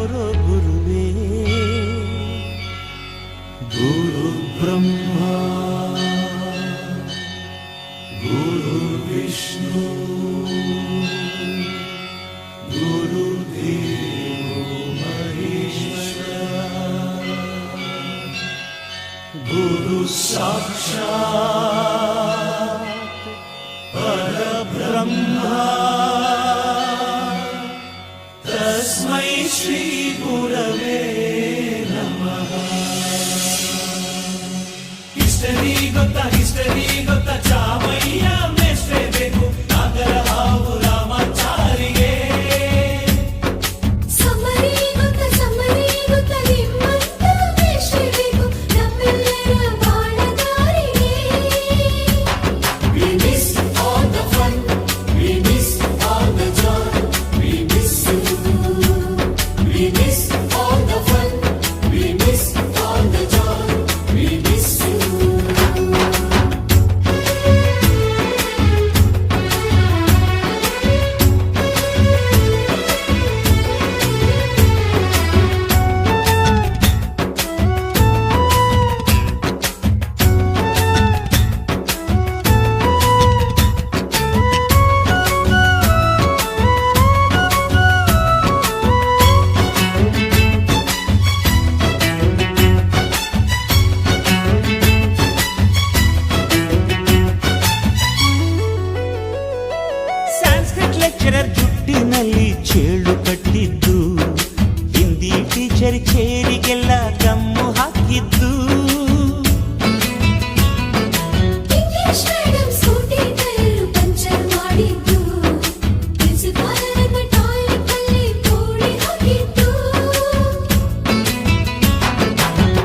ತೋರೋ ಗುರುವೇ. ಗುರು ಬ್ರಹ್ಮ ಗುರು ವಿಷ್ಣು ಗುರುದೇವೋ ಮಹೇಶ್ವರ ಗುರು ಸಾಕ್ಷಾತ್ ಪರಬ್ರಹ್ಮ ತಸ್ಮೈ ಶ್ರೀ ಗುರವೇ ನಮಃ. ಹಿಸ್ಟರಿ ಗೊತ್ತಾ ಚಾಮಯ್ಯ ಮೇಷ್ಟ್ರೇ ಬೇಕು ನಾಗರ ಹಾವು ರಾಮಾಚಾರಿಗೆ. ಸಮರಿ ಗೊತ್ತ ನಿಮ್ಮಂತ ಮೇಷ್ಟ್ರೇ ಬೇಕು ನಮ್ಮೆಲ್ಲರ ಬಾಳಗಾರಿಗೆ. We miss all the fun, we miss all the joy, we miss you. We miss all the fun, we miss all the joy, we miss you. Sanskrit lecturer ಜುಟ್ಟಿನಲ್ಲಿ ಚೇಳು ಕಟ್ಟಿದ್ದು, ಹಿಂದಿ ಟೀಚರ್ ಚೇರಿಗೆಲ್ಲ ಗಮ್ಮು ಹಾಕಿದ್ದು, English madam scooty tyre puncture ಮಾಡಿದ್ದು, ಪ್ರಿನ್ಸಿಪಾಲರನ್ನ toilet ಅಲ್ಲಿ ಕೋಳಿ ಹಾಕಿದ್ದು,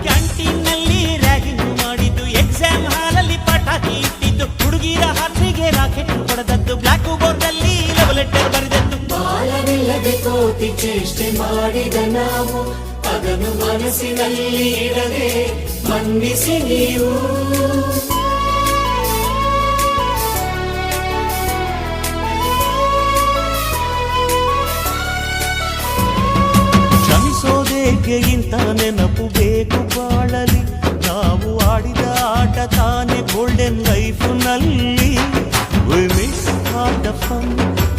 ಕ್ಯಾಂಟೀನ್ನಲ್ಲಿ ರ್ಯಾಗಿಂಗ್ ಮಾಡಿದ್ದು, ಎಕ್ಸಾಮ್ ಹಾಲಲ್ಲಿ ಪಟಾಕಿ ಇಟ್ಟಿದ್ದು, ಹುಡುಗಿರ ಹಾಸಿಗೆ ರಾಕೆಟ್ ಹೊಡೆದದ್ದು, ಬ್ಲಾಕ್ ಬೋರ್ಡ್ ಅಲ್ಲಿ ಲವ್ ಲೆಟರ್ ಬರೆದದ್ದು. ಬಾಲವಿಲ್ಲದೆ ಕೋಟಿ ಚೇಷ್ಟೆ ಮಾಡಿದ ನಾವು ಅದನ್ನು ಮನಸ್ಸಿನಲ್ಲಿ ಇಡದೆ ಮನ್ನಿಸಿ ನೀವು. ಕ್ಷಮಿಸೋದೇಕೆ ಇಂಥ ನೆನಪು ಬೇಕು ಬಾಳಲಿ, ನಾವು ಆಡಿದ ಆಟ ತಾನೆ golden ಲೈಫ್ನಲ್ಲಿ. We miss all the fun,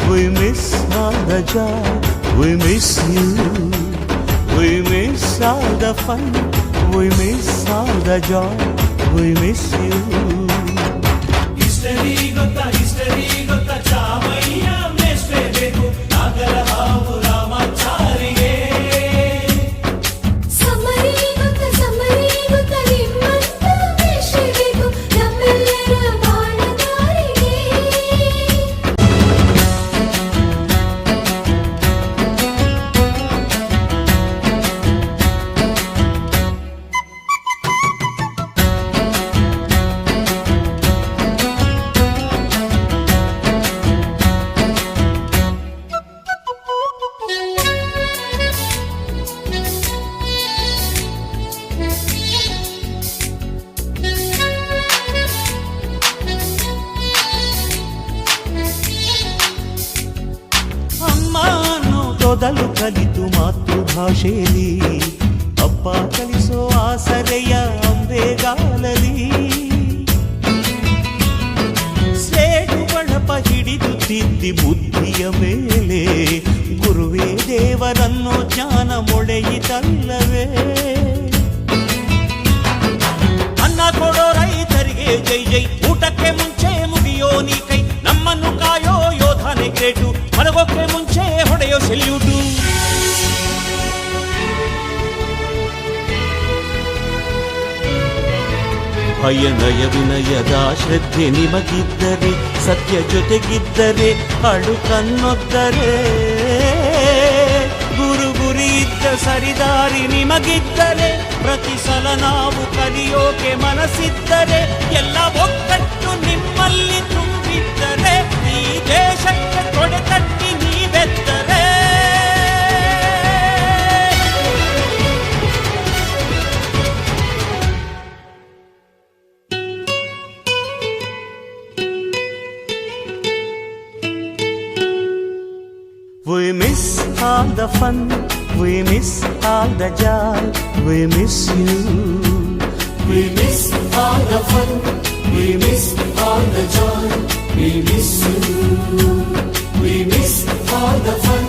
we miss all the joy, we miss you. We miss all the fun, we miss all the joy, we miss you. History ಗೊತ್ತಾ ಚಾಮಯ್ಯ ಮೇಷ್ಟ್ರೇ ಬೇಕು ನಾಗರ ಹಾವು ರಾಮಾಚಾರಿಗೆ. ಸಮರಿ ಗೊತ್ತ ನಿಮ್ಮಂತ ಮೇಷ್ಟ್ರೇ ಬೇಕು ನಮ್ಮೆಲ್ಲರ ಬಾಳಗಾರಿಗೆ. ಅಮ್ಮ ಅನ್ನೋದೊದಲು ಕಲಿತು ಮಾತೃಭಾಷೆಯಲ್ಲಿ, ಅಪ್ಪ ಕಲಿಸೋ ಆಸರೆಯ ಅಂಬೆಗಾಲಲಿ, ಸೇಡು ಬಳಪ ಹಿಡಿದು ತಿದ್ದಿ ಬುದ್ಧಿಯ ಮೇಲೆ, ಗುರುವೇ ದೇವರನ್ನೋ ಜ್ಞಾನ ಮೊಳೆಯಿತಲ್ಲವೇ. ಅನ್ನ ಕೊಡೋ ರೈತರಿಗೆ ಜೈ ಜೈ, ಊಟಕ್ಕೆ ಮುಂಚೆ ಮುಗಿಯೋ ನೀ ಕೈ, ನಮ್ಮನ್ನು ಕಾಯೋ ಯೋಧನೆ ಗ್ರೇಟು, ಮಲಗೋಕ್ಕೆ ಮುಂಚೆ ಹೊಡೆಯೋ ಸೆಲ್ಯೂಟು. ಭಯನಯ ವಿನಯದ ಶ್ರದ್ಧೆ ನಿಮಗಿದ್ದರೆ, ಸತ್ಯ ಜೊತೆಗಿದ್ದರೆ, ಅಳುಕನ್ನೊದ್ದರೆ, ಗುರು ಗುರಿ ಇದ್ದ ಸರಿದಾರಿ ನಿಮಗಿದ್ದರೆ, ಪ್ರತಿ ಸಲ ನಾವು ಕಲಿಯೋಕೆ ಮನಸ್ಸಿದ್ದರೆ, ಎಲ್ಲ ಒಕ್ಕಟ್ಟು ನಿಮ್ಮಲ್ಲಿ ತುಂಬಿದ್ದರೆ, ಈ ದೇಶಕ್ಕೆ ತೊಡೆ ತಟ್ಟಿ ನೀವೆದ್ದರೆ. We miss all the fun, We miss all the joy, we miss you. We miss all the fun, we miss all the joy, we miss you. We miss all the fun,